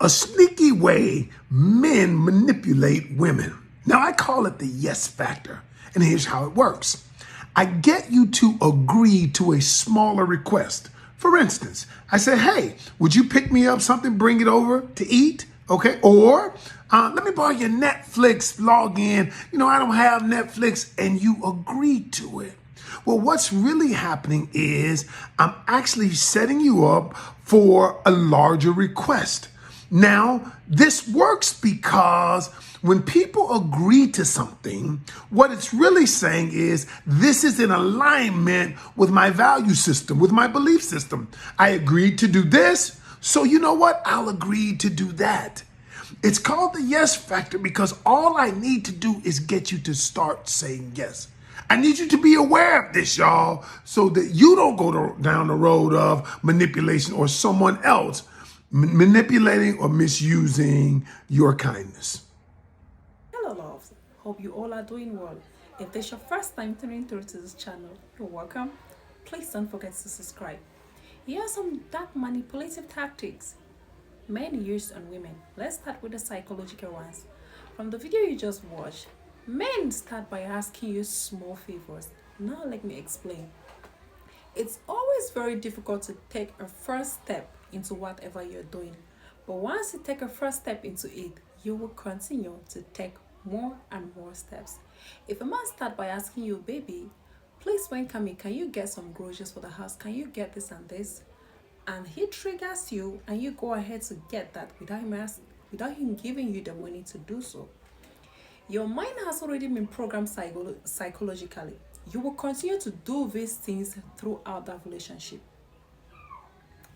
A sneaky way men manipulate women. Now, I call it the yes factor, and here's how it works. I get you to agree to a smaller request. For instance, I say, hey, would you pick me up something, bring it over to eat? Okay. Or let me borrow your Netflix login. I don't have Netflix, and you agree to it. Well, what's really happening is I'm actually setting you up for a larger request. Now, this works because when people agree to something, what it's really saying is this is in alignment with my value system, with my belief system. I agreed to do this, so you know what? I'll agree to do that. It's called the yes factor because all I need to do is get you to start saying yes. I need you to be aware of this, y'all, so that you don't go down the road of manipulation or someone else manipulating or misusing your kindness. Hello loves, hope you all are doing well. If this is your first time tuning through to this channel, you're welcome. Please don't forget to subscribe. Here are some dark manipulative tactics men use on women. Let's start with the psychological ones. From the video you just watched, men start by asking you small favors. Now let me explain. It's always very difficult to take a first step into whatever you're doing. But once you take a first step into it, you will continue to take more and more steps. If a man starts by asking you, baby, please when coming, can you get some groceries for the house? Can you get this and this? And he triggers you and you go ahead to get that without him giving you the money to do so. Your mind has already been programmed psychologically. You will continue to do these things throughout that relationship.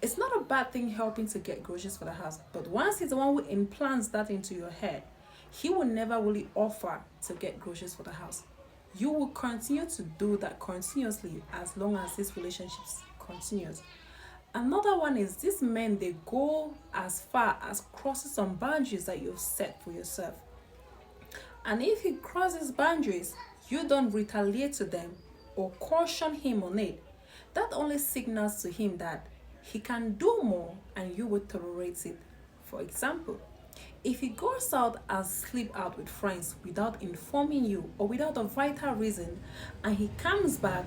It's not a bad thing helping to get groceries for the house, but once he's the one who implants that into your head, he will never really offer to get groceries for the house. You will continue to do that continuously as long as this relationship continues. Another one is these men, they go as far as crossing some boundaries that you've set for yourself. And if he crosses boundaries, you don't retaliate to them or caution him on it. That only signals to him that he can do more and you will tolerate it. For example, if he goes out and sleep out with friends without informing you or without a vital reason and he comes back,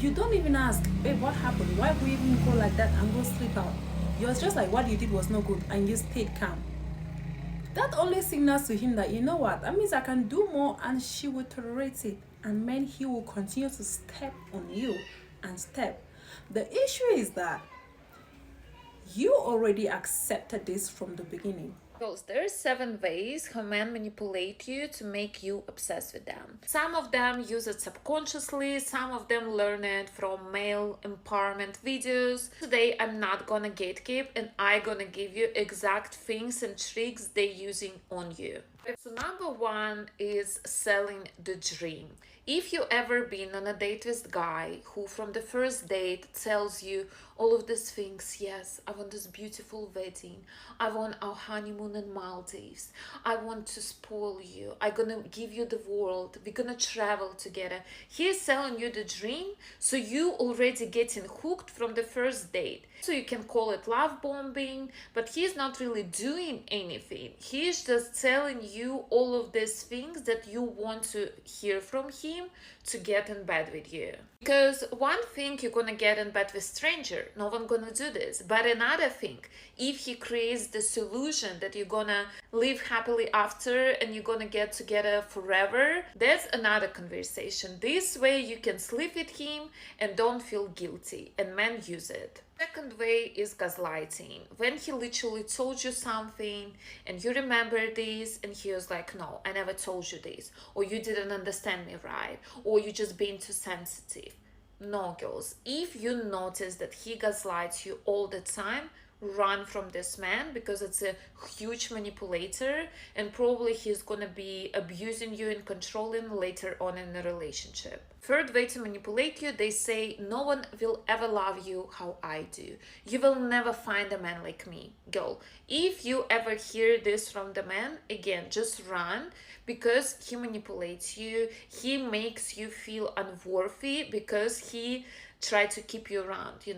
you don't even ask, babe, what happened? Why would you even go like that and go sleep out? You're just like, what you did was no good and you stayed calm. That only signals to him that, you know what, that means I can do more and she will tolerate it. And then he will continue to step on you and step. The issue is that you already accepted this from the beginning. Girls, there are 7 ways how men manipulate you to make you obsessed with them. Some of them use it subconsciously, some of them learn it from male empowerment videos. Today I'm not gonna gatekeep and I'm gonna give you exact things and tricks they're using on you. So number 1 is selling the dream. If you ever been on a date with a guy who from the first date tells you all of these things, yes, I want this beautiful wedding, I want our honeymoon in Maldives, I want to spoil you, I'm gonna give you the world, we're gonna travel together. He's selling you the dream, so you already getting hooked from the first date. So you can call it love bombing, but he's not really doing anything. He's just telling you all of these things that you want to hear from him to get in bed with you. Because one thing, you're gonna get in bed with stranger, no one gonna do this. But another thing, if he creates the solution that you're gonna live happily after and you're gonna get together forever, that's another conversation. This way you can sleep with him and don't feel guilty, and men use it. Second way is gaslighting. When he literally told you something and you remember this and he was like, no, I never told you this, or you didn't understand me right, or you just being too sensitive. No, girls, if you notice that he gaslights you all the time, run from this man, because it's a huge manipulator and probably he's gonna be abusing you and controlling later on in the relationship. Third way to manipulate you, they say, no one will ever love you how I do. You will never find a man like me. Girl, if you ever hear this from the man, again, just run, because he manipulates you. He makes you feel unworthy because he try to keep you around. He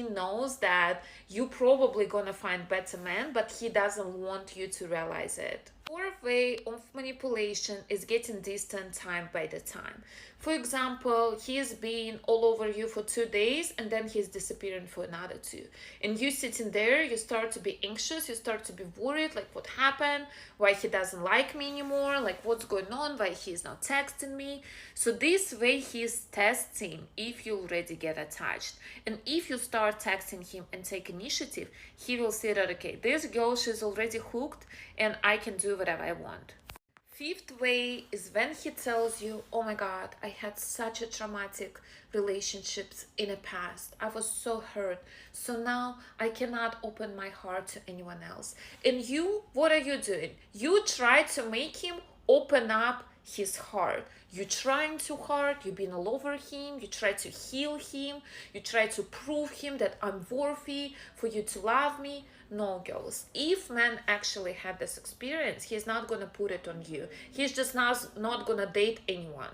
knows that you probably gonna find better men, but he doesn't want you to realize it. Fourth way of manipulation is getting distant time by the time. For example, he's been all over you for 2 days and then he's disappearing for another two. And you sitting there, you start to be anxious, you start to be worried, like what happened, why he doesn't like me anymore, like what's going on, why he's not texting me. So this way he's testing if you already get attached. And if you start texting him and take initiative, he will see that, okay, this girl, she's already hooked and I can do whatever I want. Fifth way is when he tells you, oh my God, I had such a traumatic relationships in the past. I was so hurt. So now I cannot open my heart to anyone else. And you, what are you doing? You try to make him open up his heart. You're trying too hard, you've been all over him, you try to heal him, you try to prove him that I'm worthy for you to love me. No, girls, if man actually had this experience, he's not gonna put it on you. He's just not gonna date anyone,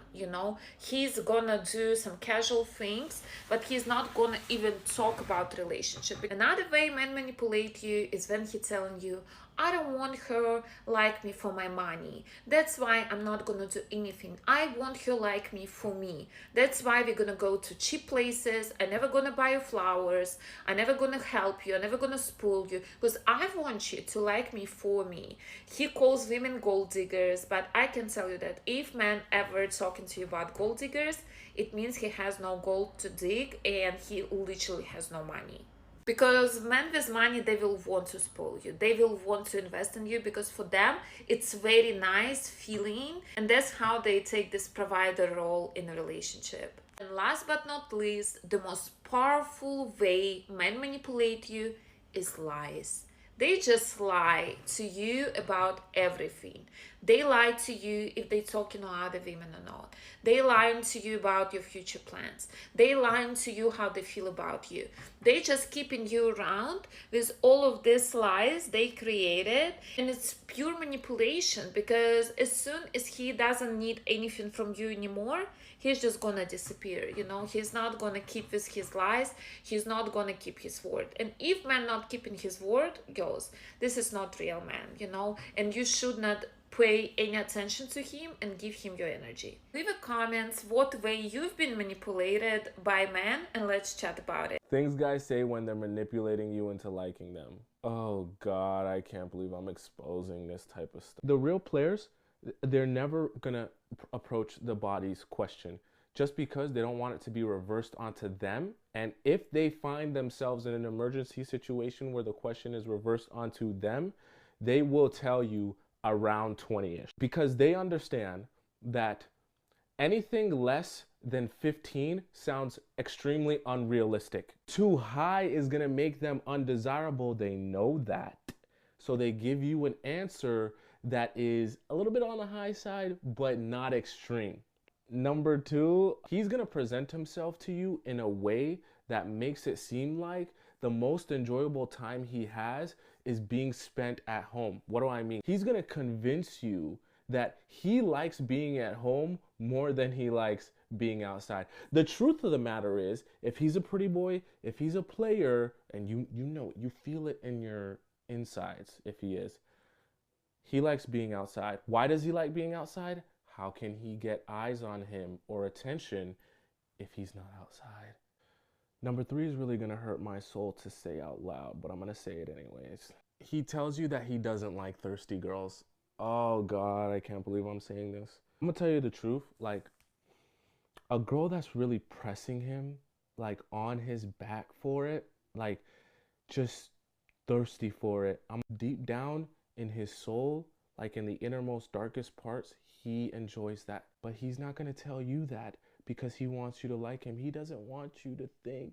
he's gonna do some casual things, but he's not gonna even talk about relationship. Another way men manipulate you is when he's telling you, I don't want her like me for my money. That's why I'm not gonna do anything. I want her like me for me. That's why we're gonna go to cheap places. I'm never gonna buy you flowers. I'm never gonna help you. I'm never gonna spoil you. Because I want you to like me for me. He calls women gold diggers, but I can tell you that if man ever talking to you about gold diggers, it means he has no gold to dig and he literally has no money. Because men with money, they will want to spoil you. They will want to invest in you because for them, it's very nice feeling. And that's how they take this provider role in a relationship. And last but not least, the most powerful way men manipulate you is lies. They just lie to you about everything. They lie to you if they're talking to other women or not. They lie to you about your future plans. They lie to you how they feel about you. They just keeping you around with all of these lies they created. And it's pure manipulation because as soon as he doesn't need anything from you anymore, he's just gonna disappear. He's not gonna keep with his lies. He's not gonna keep his word. And if man not keeping his word, girls, this is not real man, and you should not pay any attention to him and give him your energy. Leave a comment what way you've been manipulated by men and let's chat about it. Things guys say when they're manipulating you into liking them. Oh God, I can't believe I'm exposing this type of stuff. The real players, they're never gonna approach the body's question just because they don't want it to be reversed onto them. And if they find themselves in an emergency situation where the question is reversed onto them, they will tell you around 20-ish because they understand that anything less than 15 sounds extremely unrealistic. Too high is gonna make them undesirable. They know that. So they give you an answer that is a little bit on the high side, but not extreme. Number two, he's gonna present himself to you in a way that makes it seem like the most enjoyable time he has is being spent at home. What do I mean? He's gonna convince you that he likes being at home more than he likes being outside. The truth of the matter is, if he's a pretty boy, if he's a player, and you feel it in your insides if he likes being outside. Why does he like being outside? How can he get eyes on him or attention if he's not outside? Number three is really gonna hurt my soul to say out loud, but I'm gonna say it anyways. He tells you that he doesn't like thirsty girls. Oh God, I can't believe I'm saying this. I'm gonna tell you the truth. Like, a girl that's really pressing him, like on his back for it, like just thirsty for it. I'm deep down in his soul, like in the innermost darkest parts, he enjoys that. But he's not gonna tell you that because he wants you to like him. He doesn't want you to think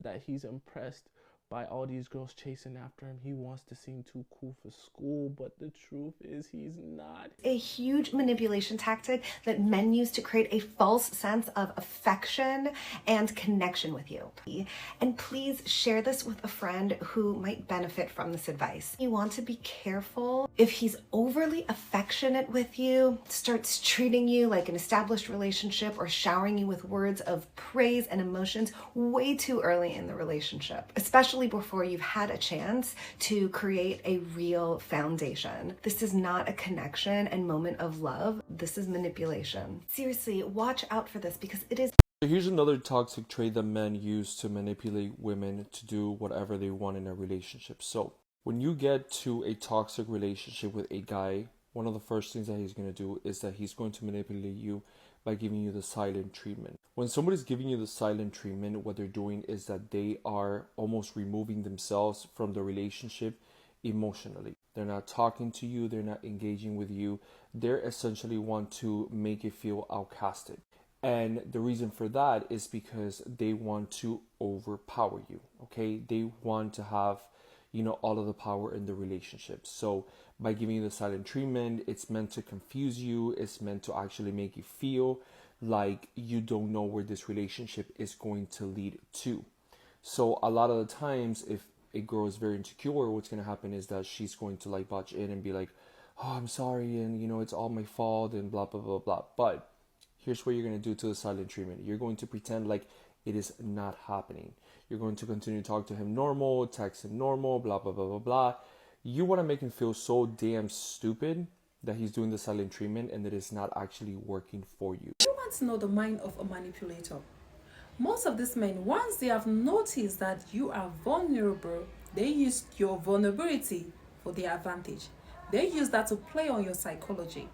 that he's impressed by all these girls chasing after him. He wants to seem too cool for school, but the truth is he's not. A huge manipulation tactic that men use to create a false sense of affection and connection with you. And please share this with a friend who might benefit from this advice. You want to be careful if he's overly affectionate with you, starts treating you like an established relationship, or showering you with words of praise and emotions way too early in the relationship, especially before you've had a chance to create a real foundation. This is not a connection and moment of love. This is manipulation. Seriously, watch out for this because it is. Here's another toxic trait that men use to manipulate women to do whatever they want in a relationship. So when you get to a toxic relationship with a guy, one of the first things that he's going to do is that he's going to manipulate you by giving you the silent treatment. When somebody's giving you the silent treatment, what they're doing is that they are almost removing themselves from the relationship emotionally. They're not talking to you, they're not engaging with you. They're essentially want to make you feel outcasted. And the reason for that is because they want to overpower you, okay? They want to have, all of the power in the relationship. So by giving you the silent treatment, it's meant to confuse you. It's meant to actually make you feel like you don't know where this relationship is going to lead to. So a lot of the times, if a girl is very insecure, what's going to happen is that she's going to barge in and be like, oh, I'm sorry, and it's all my fault, and blah, blah, blah, blah. But here's what you're going to do to the silent treatment. You're going to pretend like it is not happening. You're going to continue to talk to him normal, text him normal, blah, blah, blah, blah, blah. You want to make him feel so damn stupid that he's doing the silent treatment and that it's not actually working for you. You want to know the mind of a manipulator. Most of these men, once they have noticed that you are vulnerable, they use your vulnerability for their advantage. They use that to play on your psychology.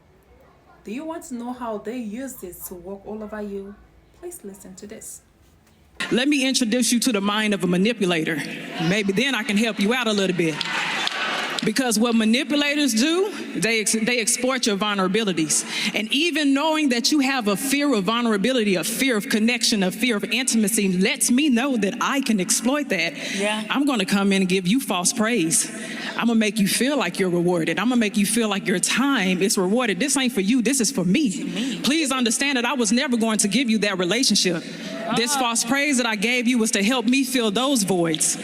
Do you want to know how they use this to work all over you? Please listen to this. Let me introduce you to the mind of a manipulator. Maybe then I can help you out a little bit. Because what manipulators do, they exploit your vulnerabilities. And even knowing that you have a fear of vulnerability, a fear of connection, a fear of intimacy, lets me know that I can exploit that. Yeah. I'm going to come in and give you false praise. I'm going to make you feel like you're rewarded. I'm going to make you feel like your time is rewarded. This ain't for you. This is for me. Please understand that I was never going to give you that relationship. This false praise that I gave you was to help me fill those voids,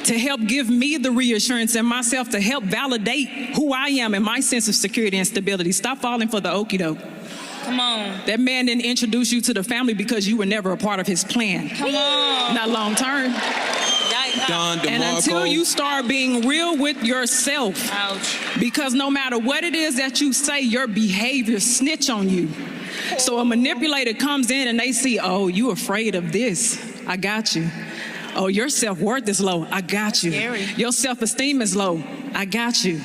to help give me the reassurance in myself, to help validate who I am and my sense of security and stability. Stop falling for the okie doke. Come on. That man didn't introduce you to the family because you were never a part of his plan. Come on. Not long term. And until you start being real with yourself, ouch, because no matter what it is that you say, your behavior snitch on you. So a manipulator comes in and they see, oh, you afraid of this. I got you. Oh, your self-worth is low. I got you. Scary. Your self-esteem is low. I got you.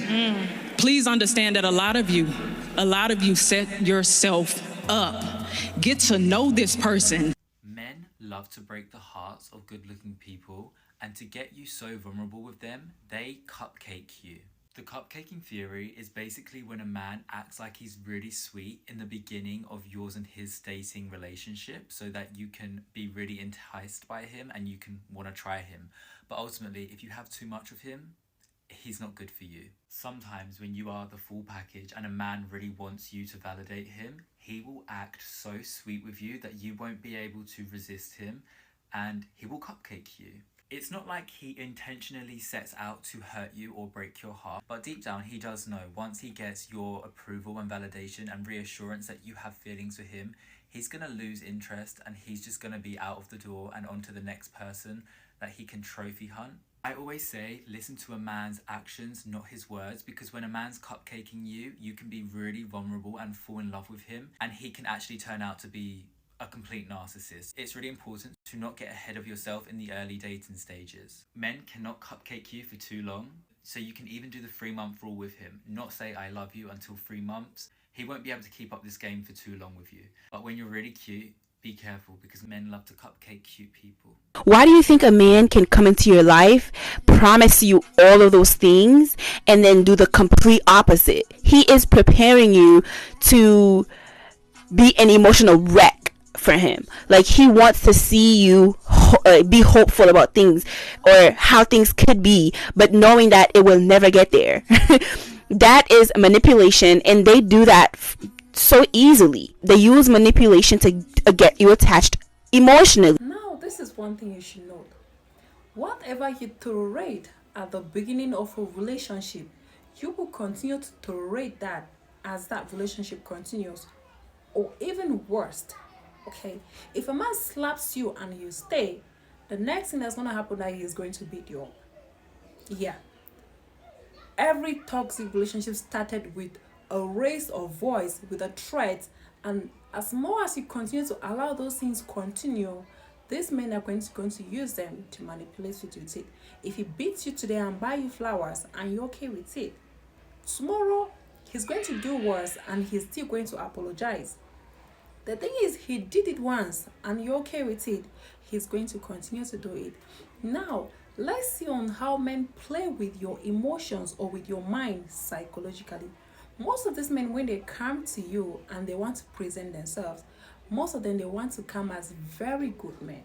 Please understand that a lot of you set yourself up. Get to know this person. Men love to break the hearts of good-looking people, and to get you so vulnerable with them, they cupcake you. The cupcaking theory is basically when a man acts like he's really sweet in the beginning of yours and his dating relationship so that you can be really enticed by him and you can want to try him. But ultimately, if you have too much of him, he's not good for you. Sometimes when you are the full package and a man really wants you to validate him, he will act so sweet with you that you won't be able to resist him and he will cupcake you. It's not like he intentionally sets out to hurt you or break your heart, but deep down he does know once he gets your approval and validation and reassurance that you have feelings for him, he's going to lose interest and he's just going to be out of the door and on to the next person that he can trophy hunt. I always say, listen to a man's actions, not his words, because when a man's cupcaking you, you can be really vulnerable and fall in love with him, and he can actually turn out to be a complete narcissist. It's really important to not get ahead of yourself in the early dating stages. Men cannot cupcake you for too long, so you can even do the 3-month rule with him. Not say I love you until 3 months. He won't be able to keep up this game for too long with you. But when you're really cute, be careful because men love to cupcake cute people. Why do you think a man can come into your life, promise you all of those things, and then do the complete opposite? He is preparing you to be an emotional wreck for him. Like, he wants to see you be hopeful about things or how things could be, but knowing that it will never get there. That is manipulation, and they do that so easily. They use manipulation to get you attached emotionally. Now, this is one thing you should know. Whatever you tolerate at the beginning of a relationship, you will continue to tolerate that as that relationship continues, or even worse. Okay, if a man slaps you and you stay, the next thing that's going to happen is that he is going to beat you up. Yeah. Every toxic relationship started with a raise of voice, with a threat, and as more as you continue to allow those things continue, these men are going to use them to manipulate you with it. If he beats you today and buy you flowers and you're okay with it, tomorrow he's going to do worse and he's still going to apologize. The thing is, he did it once and you're okay with it, he's going to continue to do it. Now, let's see on how men play with your emotions or with your mind psychologically. Most of these men, when they come to you and they want to present themselves, most of them, they want to come as very good men.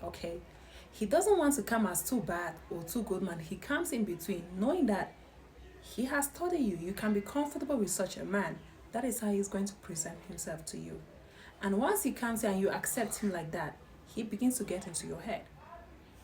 Okay? He doesn't want to come as too bad or too good man. He comes in between, knowing that he has studied you. You can be comfortable with such a man. That is how he's going to present himself to you. And once he comes in and you accept him like that, he begins to get into your head.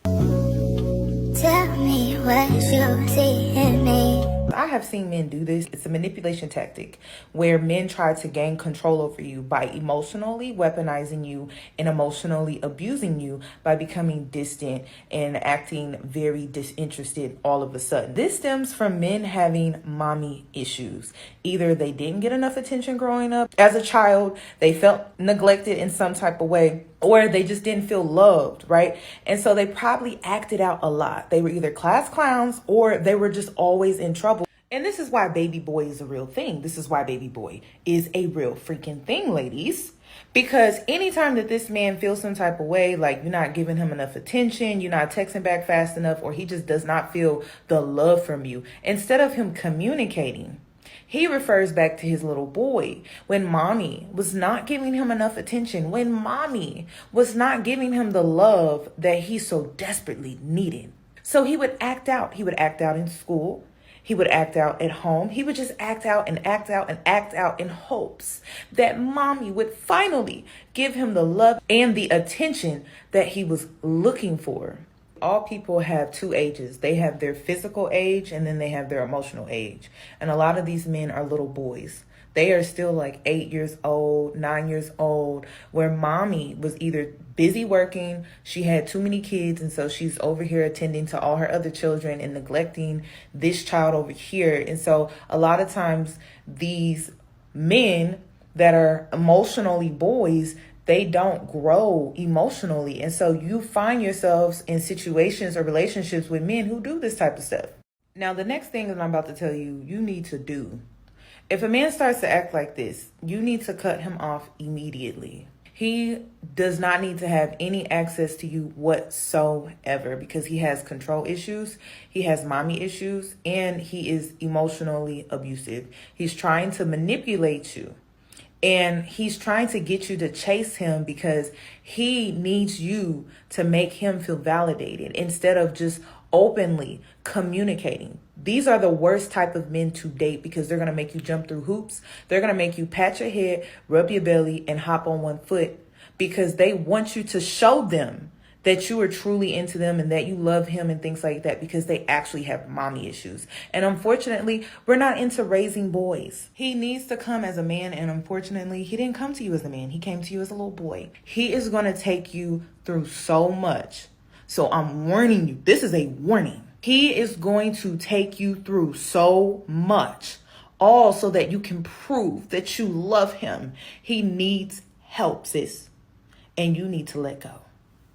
Tell me what you see in me. I have seen men do this. It's a manipulation tactic where men try to gain control over you by emotionally weaponizing you and emotionally abusing you by becoming distant and acting very disinterested all of a sudden. This stems from men having mommy issues. Either they didn't get enough attention growing up as a child, they felt neglected in some type of way, or they just didn't feel loved, right? And so they probably acted out a lot. They were either class clowns or they were just always in trouble. And this is why baby boy is a real thing. This is why baby boy is a real freaking thing, ladies. Because anytime that this man feels some type of way, like you're not giving him enough attention, you're not texting back fast enough, or he just does not feel the love from you, instead of him communicating, he refers back to his little boy when mommy was not giving him enough attention, when mommy was not giving him the love that he so desperately needed. So he would act out. He would act out in school. He would act out at home. He would just act out and act out and act out in hopes that mommy would finally give him the love and the attention that he was looking for. All people have two ages. They have their physical age and then they have their emotional age. And a lot of these men are little boys. They are still like 8 years old, 9 years old, where mommy was either busy working, she had too many kids, and so she's over here attending to all her other children and neglecting this child over here. And so a lot of times these men that are emotionally boys, they don't grow emotionally. And so you find yourselves in situations or relationships with men who do this type of stuff. Now, the next thing that I'm about to tell you, you need to do. If a man starts to act like this, you need to cut him off immediately. He does not need to have any access to you whatsoever because he has control issues, he has mommy issues, and he is emotionally abusive. He's trying to manipulate you. And he's trying to get you to chase him because he needs you to make him feel validated instead of just openly communicating. These are the worst type of men to date because they're going to make you jump through hoops. They're going to make you pat your head, rub your belly, and hop on one foot because they want you to show them that you are truly into them and that you love him and things like that because they actually have mommy issues. And unfortunately, we're not into raising boys. He needs to come as a man, and unfortunately, he didn't come to you as a man. He came to you as a little boy. He is going to take you through so much. So I'm warning you. This is a warning. He is going to take you through so much, all so that you can prove that you love him. He needs help, sis, and you need to let go.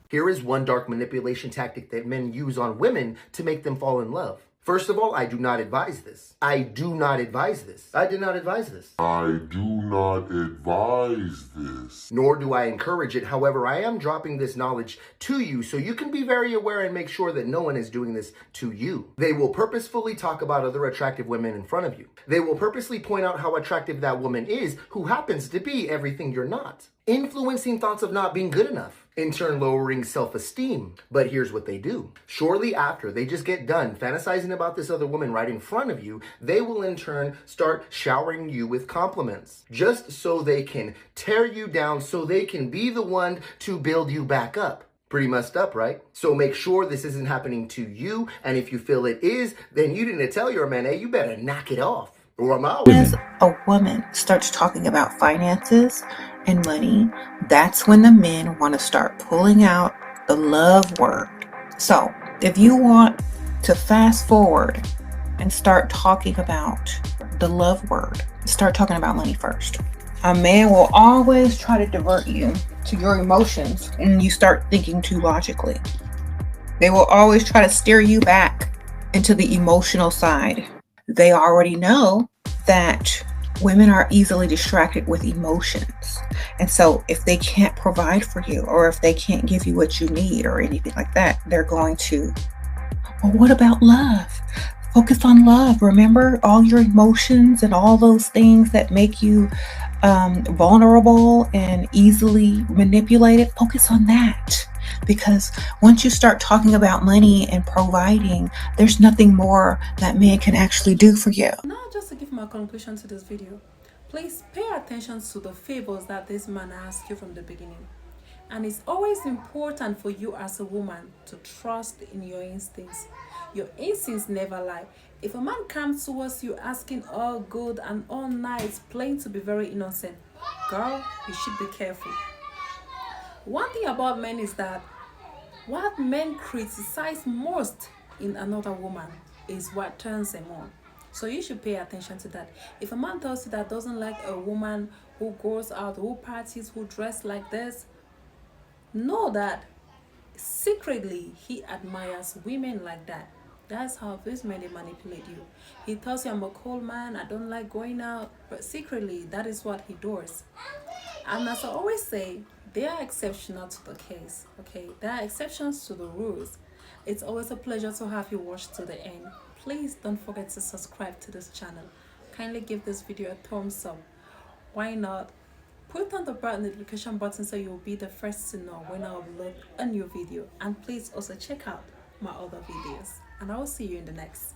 Here is one dark manipulation tactic that men use on women to make them fall in love. First of all, I do not advise this. I do not advise this. I did not advise this. I do not advise this. Nor do I encourage it. However, I am dropping this knowledge to you so you can be very aware and make sure that no one is doing this to you. They will purposefully talk about other attractive women in front of you. They will purposely point out how attractive that woman is who happens to be everything you're not. influencing thoughts of not being good enough, in turn lowering self-esteem. But here's what they do. Shortly after they just get done fantasizing about this other woman right in front of you, they will in turn start showering you with compliments, just so they can tear you down, so they can be the one to build you back up. Pretty messed up, right? So make sure this isn't happening to you, and if you feel it is, then you didn't tell your man, hey, you better knock it off, or I'm out. As a woman starts talking about finances and money, that's when the men want to start pulling out the love word. So if you want to fast forward and start talking about the love word, start talking about money first. A man will always try to divert you to your emotions when you start thinking too logically. They will always try to steer you back into the emotional side. They already know that women are easily distracted with emotions. And so if they can't provide for you, or if they can't give you what you need or anything like that, they're going to, well, what about love? Focus on love. Remember all your emotions and all those things that make you vulnerable and easily manipulated. Focus on that. Because once you start talking about money and providing, there's nothing more that men can actually do for you. Now, just to give my conclusion to this video, please pay attention to the favors that this man asked you from the beginning. And it's always important for you as a woman to trust in your instincts. Your instincts never lie. If a man comes towards you asking all good and all nice, playing to be very innocent, girl, you should be careful. One thing about men is that what men criticize most in another woman is what turns them on. So you should pay attention to that. If a man tells you that doesn't like a woman who goes out, who parties, who dress like this, know that secretly he admires women like that. That's how these men, they manipulate you. He tells you, I'm a cold man, I don't like going out, but secretly that is what he does. And as I always say, there are exceptions to the case, okay? There are exceptions to the rules. It's always a pleasure to have you watch to the end. Please don't forget to subscribe to this channel. Kindly give this video a thumbs up. Why not put on the bright notification button so you'll be the first to know when I upload a new video. And please also check out my other videos. And I will see you in the next.